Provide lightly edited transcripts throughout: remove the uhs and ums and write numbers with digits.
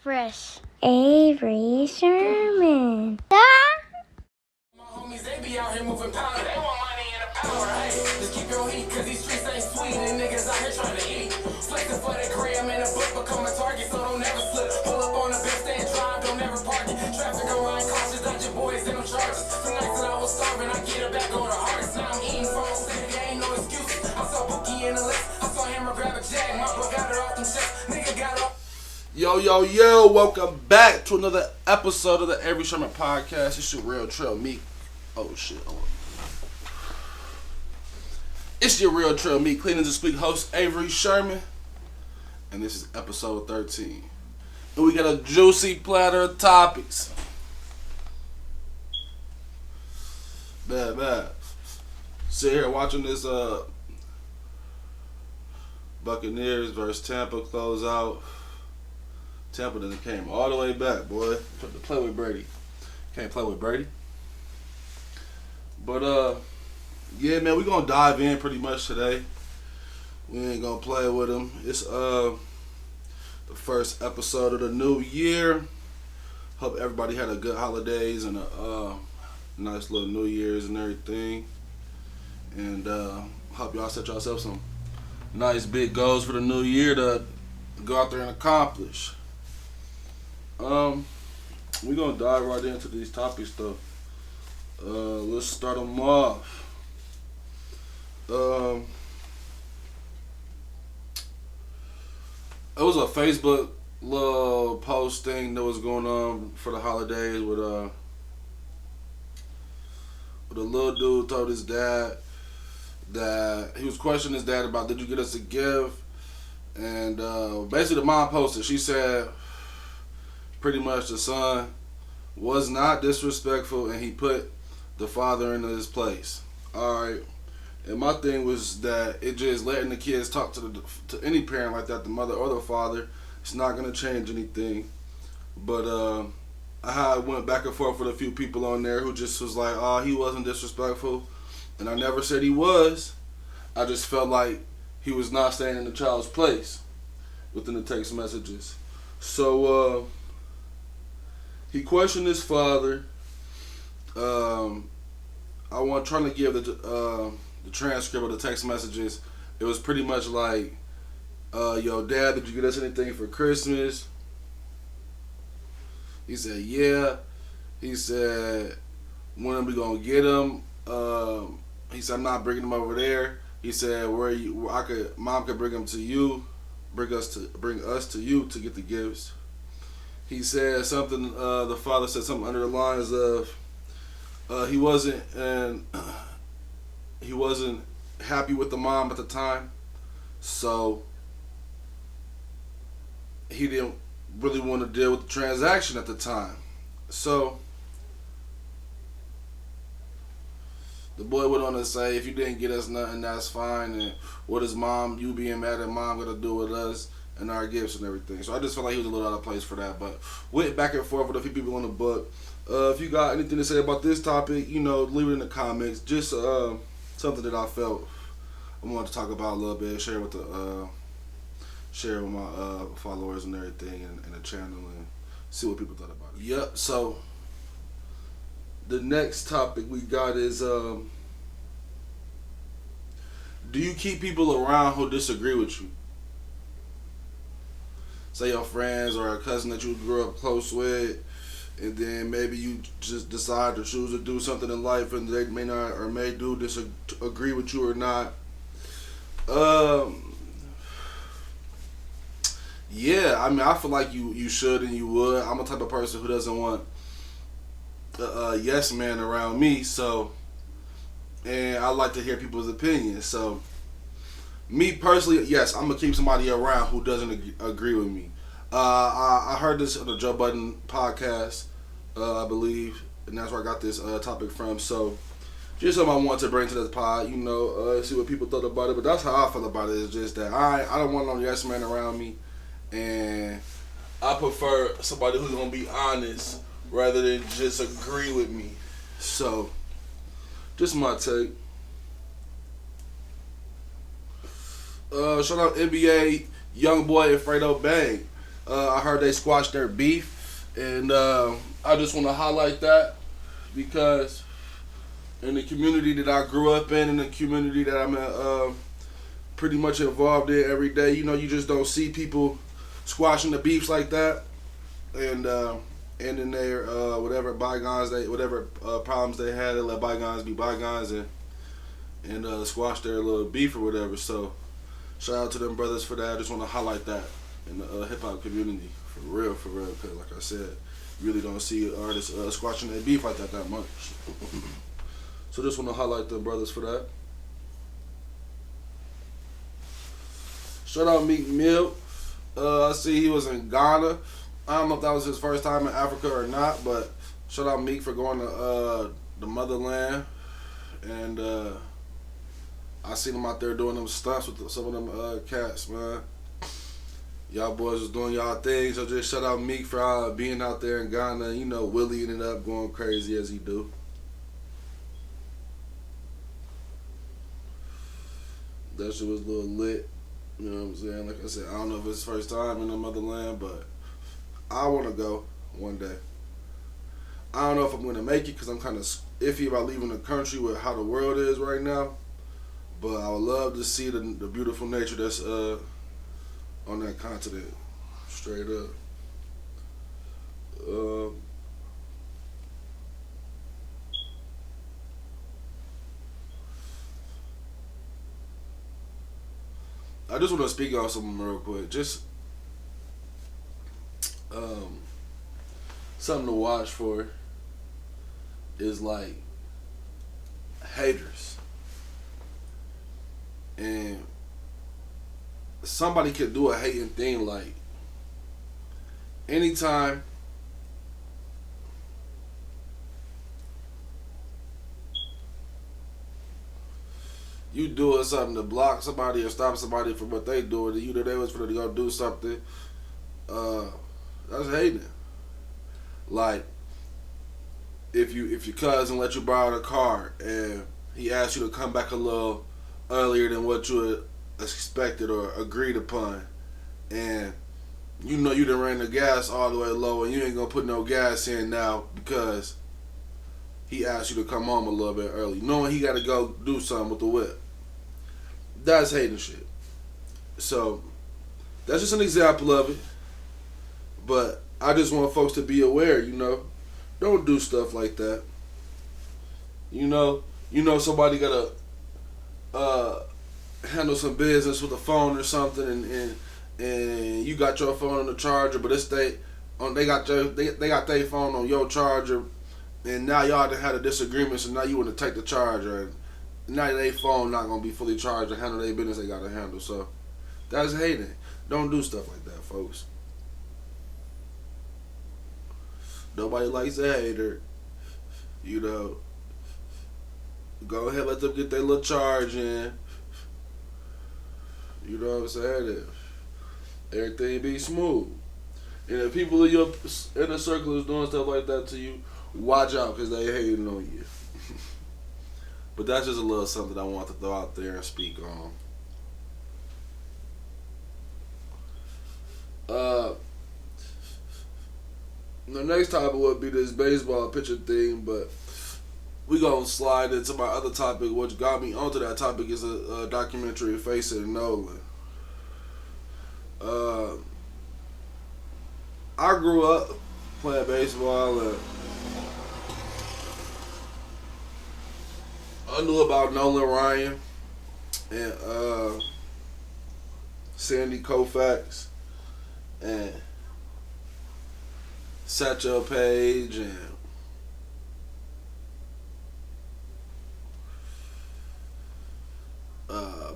Fresh. Avery Sherman. My homies, they be out here moving powder. They want money and the power, hey. Just keep your heat, cause these streets ain't sweet and niggas out here trying to eat. Flexing for that gram in a book, become a target, so don't ever slip. Pull up on the best stand, drive, don't ever park it. Traffic on ride cautious, not your boys, they no charges. The nights that I was starving, I get it back on the hardest. Now I'm eating from a city, there ain't no excuses. I saw Bookie in the list, I saw Hammer grab a jag. My bro got it off them steps, nigga got it off. Yo, welcome back to another episode of the Avery Sherman podcast. It's your real trail meek. Oh shit. It's your real trail meek, cleaning this week host Avery Sherman. And this is episode 13. And we got a juicy platter of topics. Bad. Sit here watching this Buccaneers versus Tampa close out. Tampa then came all the way back, boy. Tried to play with Brady. Can't play with Brady. But, yeah, man, we're going to dive in pretty much today. We ain't going to play with him. It's the first episode of the new year. Hope everybody had a good holidays and a nice little New Year's and everything. And hope y'all set yourself some nice big goals for the new year to go out there and accomplish. We're gonna dive right into these topics though. Let's start them off. It was a Facebook little post thing that was going on for the holidays with a little dude told his dad that he was questioning his dad about, did you get us a gift? And basically the mom posted, she said pretty much the son was not disrespectful and he put the father into his place. Alright. And my thing was that it just letting the kids talk to any parent like that, the mother or the father, it's not going to change anything. But I went back and forth with a few people on there who just was like, oh, he wasn't disrespectful. And I never said he was. I just felt like he was not staying in the child's place within the text messages. So he questioned his father. Trying to give the transcript of the text messages. It was pretty much like, yo, Dad, did you get us anything for Christmas? He said, yeah. He said, when are we going to get him? He said, I'm not bringing him over there. He said, Mom could bring him to you, bring us to you to get the gifts. He said something, the father said something under the lines of, he wasn't happy with the mom at the time, so he didn't really want to deal with the transaction at the time. So the boy went on to say, if you didn't get us nothing, that's fine, and what is mom, you being mad at mom, gonna do with us and our gifts and everything. So I just felt like he was a little out of place for that, but went back and forth with a few people on the book. If you got anything to say about this topic, leave it in the comments. Just something that I felt I wanted to talk about a little bit, share with my followers and everything, and the channel, and see what people thought about it. Yep. So the next topic we got is, do you keep people around who disagree with you? Say your friends or a cousin that you grew up close with, and then maybe you just decide to choose to do something in life and they may not or may do disagree with you or not. Yeah, I mean, I feel like you should and you would. I'm a type of person who doesn't want a yes man around me, and I like to hear people's opinions. So me personally, yes, I'm gonna keep somebody around who doesn't agree with me. I heard this on the Joe Budden podcast, I believe, and that's where I got this topic from. So just something I want to bring to this pod, see what people thought about it. But that's how I feel about it. It's just that I don't want no yes man around me, and I prefer somebody who's gonna be honest rather than just agree with me. So just my take. Shout out NBA young boy Fredo Bang. I heard they squashed their beef, and I just want to highlight that because in the community that I grew up in the community that I'm pretty much involved in every day, you know, you just don't see people squashing the beefs like that, and in their whatever problems they had, they let bygones be bygones and squash their little beef or whatever. So shout out to them brothers for that. I just want to highlight that in the hip hop community for real, because like I said, you really don't see artists squashing their beef like that much. So just want to highlight the brothers for that. Shout out Meek Mill. I see he was in Ghana. I don't know if that was his first time in Africa or not, but shout out Meek for going to the motherland. And I seen him out there doing them stunts with some of them cats, man. Y'all boys was doing y'all thing, so just shout out Meek for being out there in Ghana, you know, willying it up, going crazy as he do. That shit was a little lit. You know what I'm saying? Like I said, I don't know if it's his first time in the motherland, but I want to go one day. I don't know if I'm going to make it because I'm kind of iffy about leaving the country with how the world is right now. But I would love to see the beautiful nature that's on that continent. Straight up. I just want to speak on something real quick. Just something to watch for is like haters. And somebody could do a hating thing like anytime you doing something to block somebody or stop somebody from what they doing, you know they was for to go do something, that's hating. Like if your cousin let you borrow the car and he asked you to come back a little earlier than what you had expected or agreed upon, and you know you done ran the gas all the way low and you ain't gonna put no gas in now because he asked you to come home a little bit early, knowing he gotta go do something with the whip. That's hating shit. So that's just an example of it. But I just want folks to be aware, you know. Don't do stuff like that. You know somebody gotta handle some business with a phone or something, and you got your phone on the charger, but they got their phone on your charger, and now y'all done had a disagreement, so now you want to take the charger, and now their phone not gonna be fully charged to handle their business they gotta handle. So that's hating. Don't do stuff like that, folks. Nobody likes a hater. You know, go ahead, let them get their little charge in. You know what I'm saying? Everything be smooth. And if people in your inner circle is doing stuff like that to you, watch out because they hating on you. But that's just a little something I want to throw out there and speak on. The next topic would be this baseball pitcher thing, but we gonna slide into my other topic. What got me onto that topic is a documentary facing Nolan. I grew up playing baseball and I knew about Nolan Ryan and Sandy Koufax and Satchel Paige and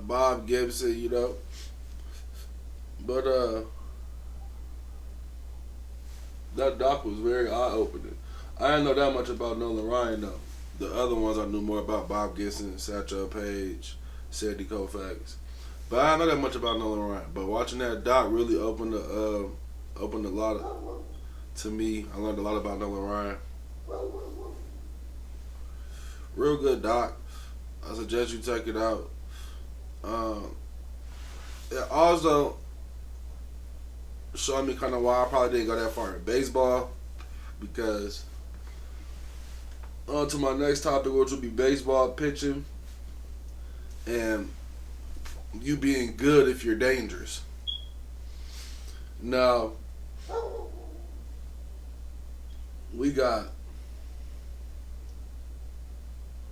Bob Gibson, you know. But that doc was very eye-opening. I didn't know that much about Nolan Ryan though. The other ones I knew more about: Bob Gibson, Satchel Paige, Sandy Koufax. But I didn't know that much about Nolan Ryan. But watching that doc really opened a lot to me. I learned a lot about Nolan Ryan. Real good doc. I suggest you check it out. Also, showing me kind of why I probably didn't go that far in baseball. Because on to my next topic, which will be baseball pitching and you being good if you're dangerous. Now, we got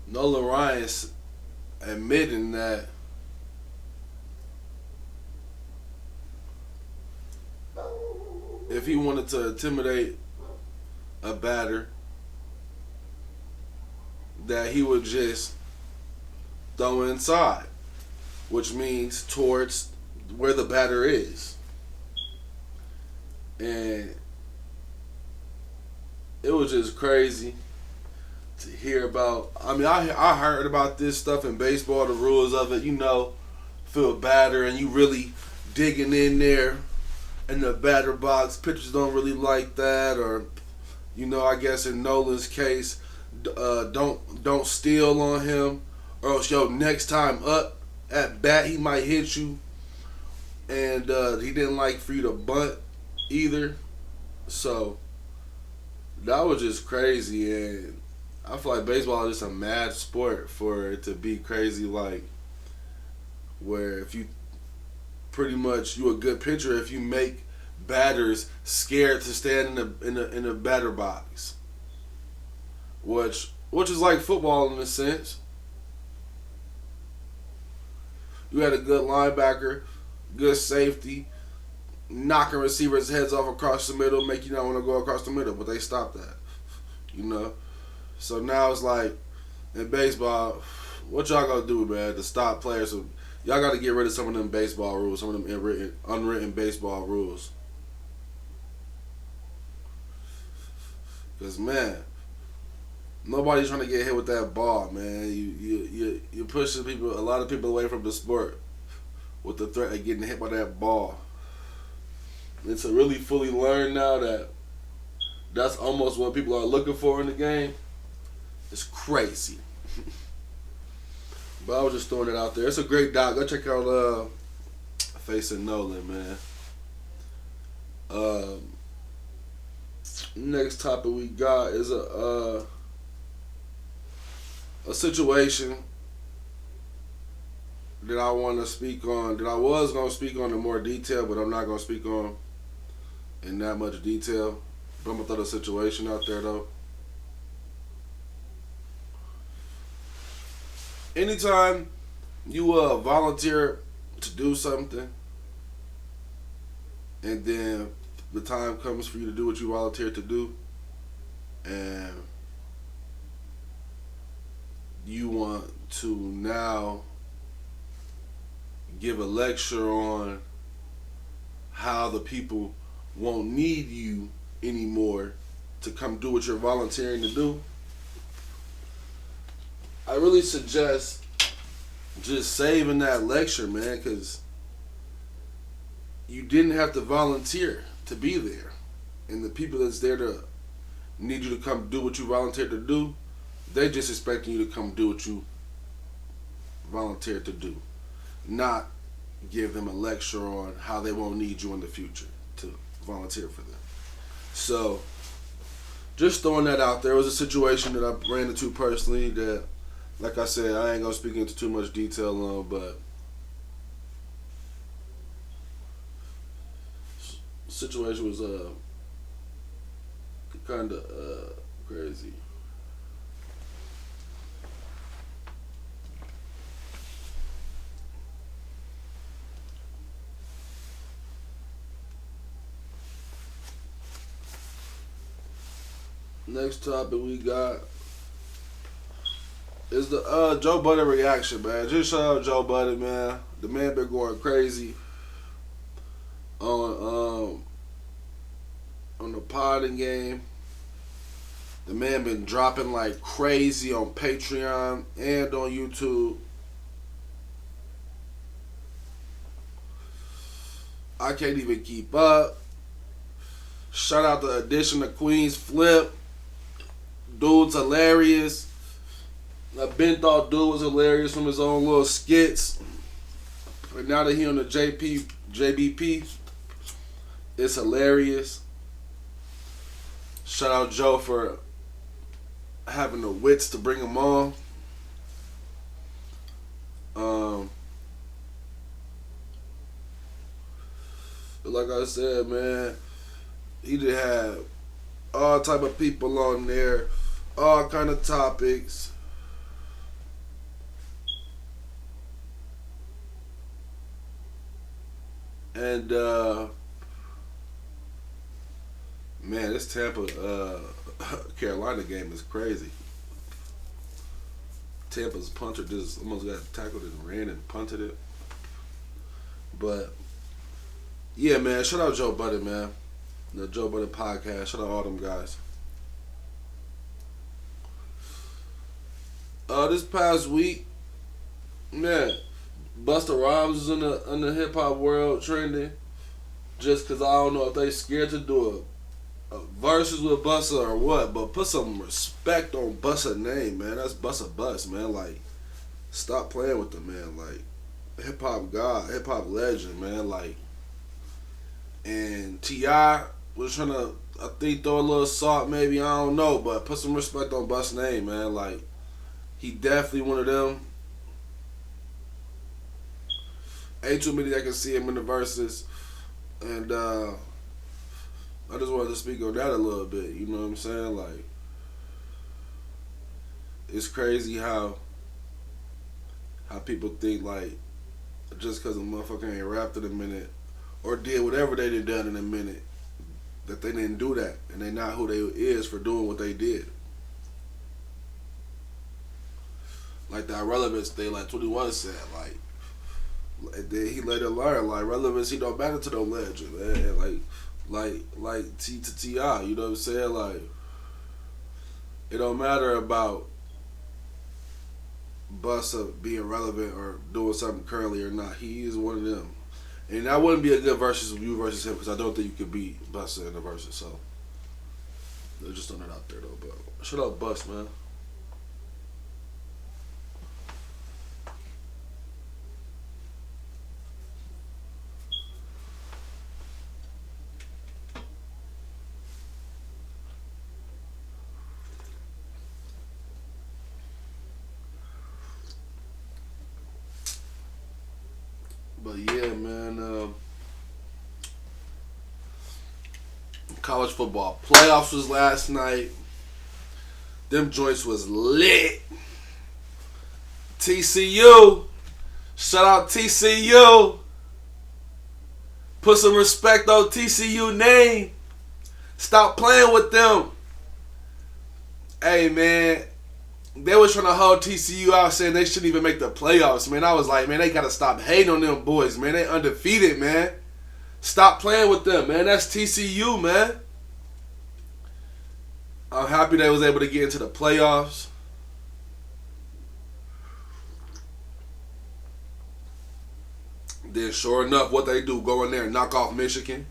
Nolan Ryan admitting that if he wanted to intimidate a batter, that he would just throw inside, which means towards where the batter is. And it was just crazy to hear about. I mean, I heard about this stuff in baseball, the rules of it. You know, feel a batter and you really digging in there in the batter box. Pitchers don't really like that, or I guess in Nolan's case, don't steal on him, or else next time up at bat he might hit you, and he didn't like for you to bunt either. So that was just crazy, and I feel like baseball is just a mad sport for it to be crazy, like where if you pretty much you a good pitcher if you make batters scared to stand in the batter box, which is like football in a sense. You had a good linebacker, good safety, knocking receivers' heads off across the middle, make you not want to go across the middle, but they stopped that. So now it's like in baseball, what y'all gonna do, man, to stop players? Y'all got to get rid of some of them baseball rules, some of them unwritten baseball rules. Because, man, nobody's trying to get hit with that ball, man. You pushing a lot of people away from the sport with the threat of getting hit by that ball. And to really fully learn now that that's almost what people are looking for in the game, it's crazy. But I was just throwing it out there. It's a great doc. Go check out Facing Nolan, man. Next topic we got is a situation that I want to speak on, that I was going to speak on in more detail, but I'm not going to speak on in that much detail. But I'm going to throw the situation out there, though. Anytime you volunteer to do something, and then the time comes for you to do what you volunteered to do, and you want to now give a lecture on how the people won't need you anymore to come do what you're volunteering to do, I really suggest just saving that lecture, man, because you didn't have to volunteer to be there. And the people that's there to need you to come do what you volunteered to do, they just expecting you to come do what you volunteered to do. Not give them a lecture on how they won't need you in the future to volunteer for them. So, just throwing that out there. It was a situation that I ran into personally that, like I said, I ain't going to speak into too much detail on, but the situation was kind of crazy. Next topic we got is the Joe Budden reaction, man. Just shout out Joe Budden, man. The man been going crazy on the potting game. The man been dropping like crazy on Patreon and on YouTube. I can't even keep up. Shout out the addition of Queen's Flip. Dude's hilarious. I've been thought dude was hilarious from his own little skits. But now that he on the JBP, It's hilarious. Shout out Joe for having the wits to bring him on. Like I said, man, he did have all type of people on there, all kind of topics. And man, this Tampa Carolina game is crazy. Tampa's punter just almost got tackled and ran and punted it. But yeah, man, shout out Joe Budden, man. The Joe Budden podcast. Shout out all them guys. This past week, man, Busta Rhymes is in the hip hop world trending. Just cause I don't know if they scared to do a verses with Busta or what, but put some respect on Busta's name, man. That's Busta Bust, man. Like, stop playing with the man. Like, hip hop god, hip hop legend, man. Like, and T.I. was trying to, I think, throw a little salt, maybe, I don't know, but put some respect on Bust's name, man. Like, he definitely one of them. Ain't too many that can see him in the verses. And I just wanted to speak on that a little bit, you know what I'm saying? Like, it's crazy how people think, like, just because a motherfucker ain't rapped in a minute or did whatever they done in a minute, that they didn't do that and they not who they is for doing what they did. Like that relevance thing, like 21 said, like he later learned, like, relevancy don't matter to no legend, man. Like T to T.I., you know what I'm saying? Like, it don't matter about Busta being relevant or doing something currently or not. He is one of them. And that wouldn't be a good versus you versus him, because I don't think you could beat Busta in the versus. So they're just throwing it out there though. But shut up, Bust, man. But yeah, man. College football playoffs was last night. Them joints was lit. TCU. Shout out TCU. Put some respect on TCU name. Stop playing with them. Hey, man. They was trying to hold TCU out, saying they shouldn't even make the playoffs, man. I was like, man, they got to stop hating on them boys, man. They undefeated, man. Stop playing with them, man. That's TCU, man. I'm happy they was able to get into the playoffs. Then sure enough, what they do, go in there and knock off Michigan.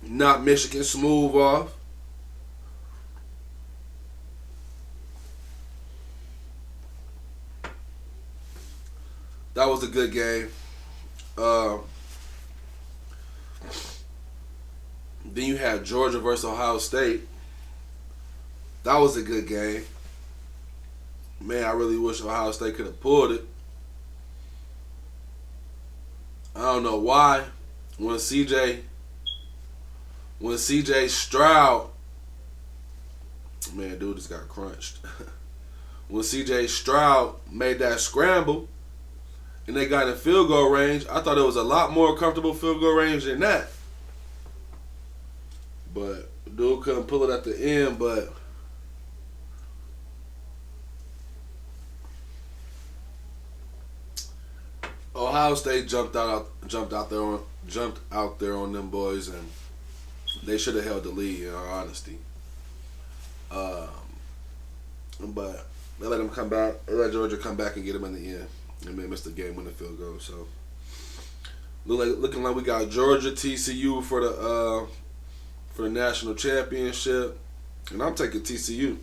Knock Michigan smooth off. That was a good game. Then you had Georgia versus Ohio State. That was a good game. Man, I really wish Ohio State could have pulled it. I don't know why. When CJ Stroud, man, dude just got crunched. When CJ Stroud made that scramble and they got in field goal range, I thought it was a lot more comfortable field goal range than that. But dude couldn't pull it at the end. But Ohio State jumped out there on them boys, and they should have held the lead, in all honesty. But they let them come back. They let Georgia come back and get them in the end, and they missed the game-winning field goal. So looking like we got Georgia, TCU for the national championship, and I'm taking TCU.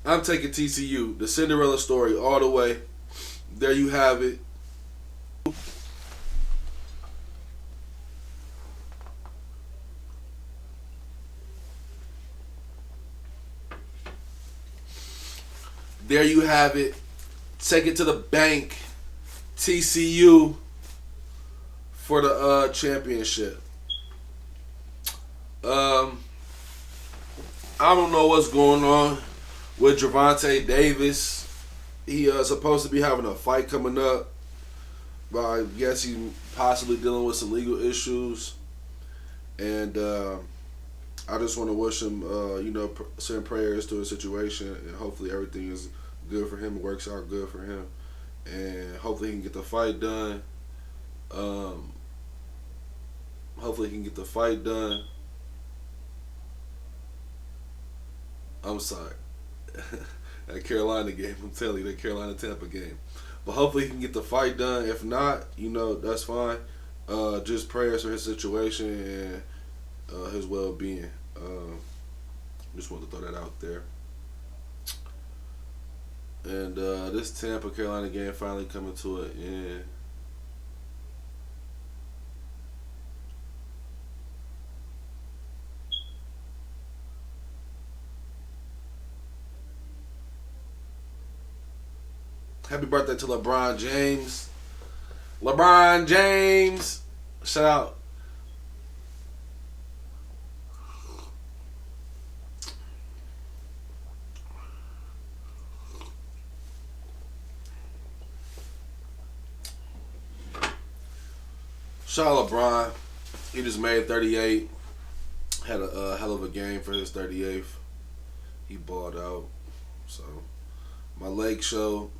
I'm taking TCU. The Cinderella story all the way. There you have it. there you have it. Take it to the bank. TCU for the championship. I don't know what's going on with Gervonta Davis. He supposed to be having a fight coming up, but I guess he's possibly dealing with some legal issues. And I just want to wish him, send prayers to his situation, and hopefully everything is good for him. It works out good for him, and hopefully he can get the fight done. Hopefully he can get the fight done. I'm sorry. That Carolina game, I'm telling you, that Carolina-Tampa game. But hopefully he can get the fight done. If not, that's fine. Just prayers for his situation and his well-being. Just wanted to throw that out there. And this Tampa-Carolina game finally coming to an end. Happy birthday to LeBron James. LeBron James. Shout out. Shout out LeBron. He just made 38. Had a hell of a game for his 38th. He balled out. So, my Lake show.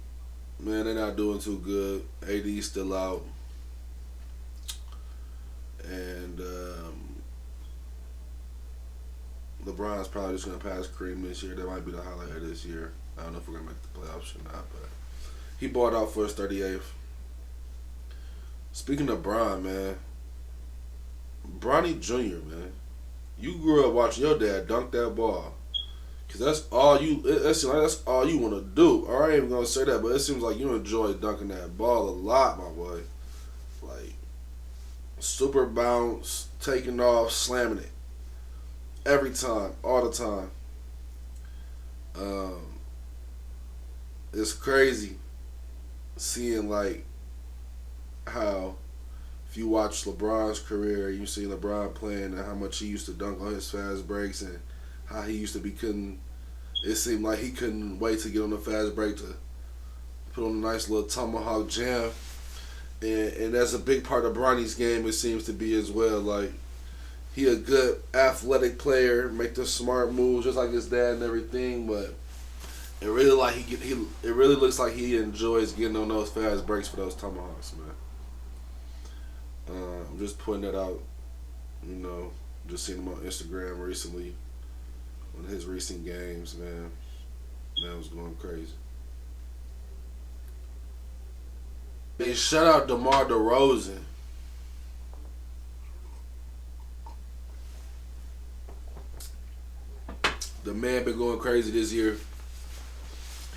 Man, they're not doing too good. AD's still out. And LeBron's probably just going to pass Kareem this year. That might be the highlight of this year. I don't know if we're going to make the playoffs or not, but he bought out for his 38th. Speaking of Bron, man. Bronny Jr., man. You grew up watching your dad dunk that ball. Cause that's all you. It seems like that's all you want to do. Or I ain't even gonna say that, but it seems like you enjoy dunking that ball a lot, my boy. Like super bounce, taking off, slamming it every time, all the time. It's crazy seeing like how if you watch LeBron's career, you see LeBron playing and how much he used to dunk on his fast breaks and how he used to be it seemed like he couldn't wait to get on the fast break to put on a nice little tomahawk jam. And that's a big part of Bronny's game, it seems to be as well. Like, he a good athletic player, make the smart moves just like his dad and everything, but it really it really looks like he enjoys getting on those fast breaks for those tomahawks, man. I'm just putting that out, just seen him on Instagram recently. On his recent games, man was going crazy. Hey, shout out DeMar DeRozan. The man been going crazy this year.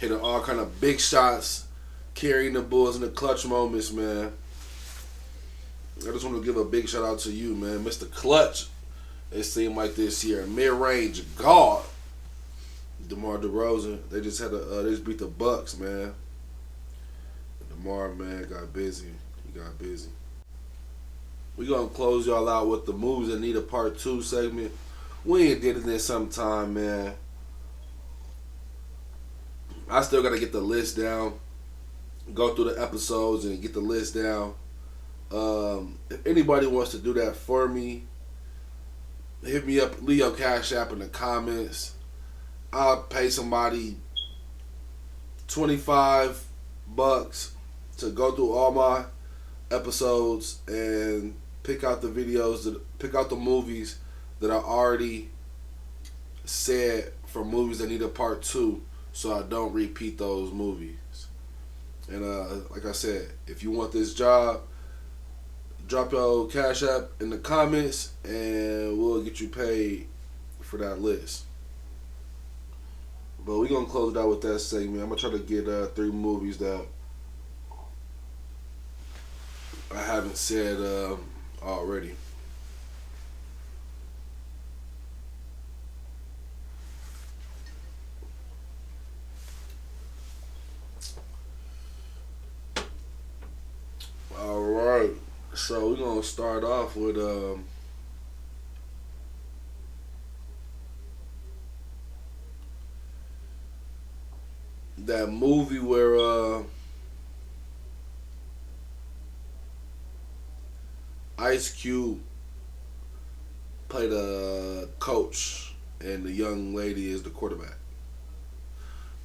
Hitting all kind of big shots, carrying the Bulls in the clutch moments, man. I just want to give a big shout out to you, man, Mr. Clutch. It seemed like this year, mid-range guard, DeMar DeRozan. They just they just beat the Bucks, man. DeMar, man, got busy. He got busy. We gonna close y'all out with the moves that need a part 2 segment. We ain't did it in some time, man. I still gotta get the list down, go through the episodes and get the list down. If anybody wants to do that for me, hit me up, leave your Cash App in the comments. I'll pay somebody $25 to go through all my episodes and pick out the movies that I already said for movies that need a part 2, so I don't repeat those movies. And like I said, if you want this job, drop your Cash App in the comments and we'll get you paid for that list. But we're going to close it out with that segment. I'm going to try to get 3 movies that I haven't said already. So we're gonna start off with that movie where Ice Cube played a coach and the young lady is the quarterback.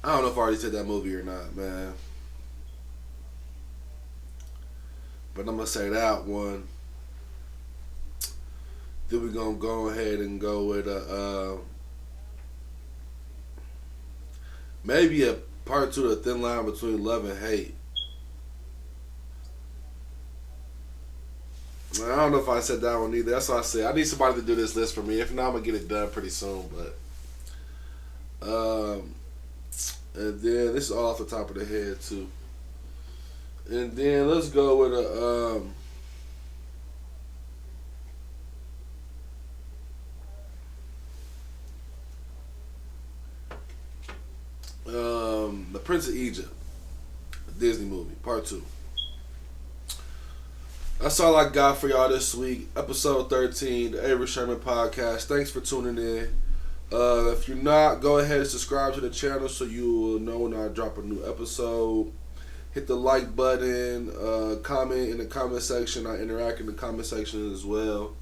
I don't know if I already said that movie or not, man. But I'm gonna say that one. Then we're gonna go ahead and go with maybe a part two of the thin line between love and hate. I don't know if I said that one either. That's what I said. I need somebody to do this list for me. If not, I'm gonna get it done pretty soon. But and then this is all off the top of the head too. And then let's go with the Prince of Egypt, Disney movie, part two. That's all I got for y'all this week. Episode 13, the Avery Sherman podcast. Thanks for tuning in. If you're not, go ahead and subscribe to the channel so you will know when I drop a new episode. Hit the like button, comment in the comment section. I interact in the comment section as well.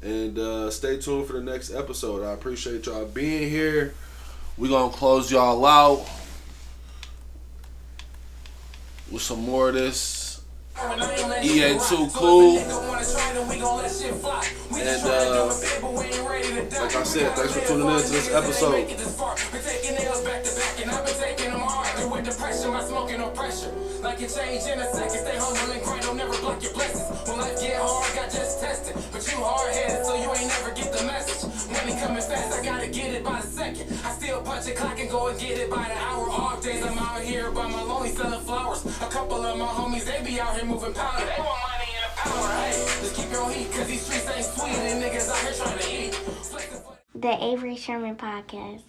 And stay tuned for the next episode. I appreciate y'all being here. We're going to close y'all out with some more of this. EA too cool. And like I said, thanks for tuning in to this episode. Like it change in a second, stay humble and grind, don't never block your blessings. When life get hard, got just tested. But you hard-headed, so you ain't never get the message. Money coming fast, I gotta get it by the second. I still punch a clock and go and get it by the hour. Off days, I'm out here by my lonely selling flowers. A couple of my homies, they be out here moving powder. They want money and the power, hey. Just keep your heat, cause these streets ain't sweet and niggas out here trying to eat. The Avery Sherman podcast.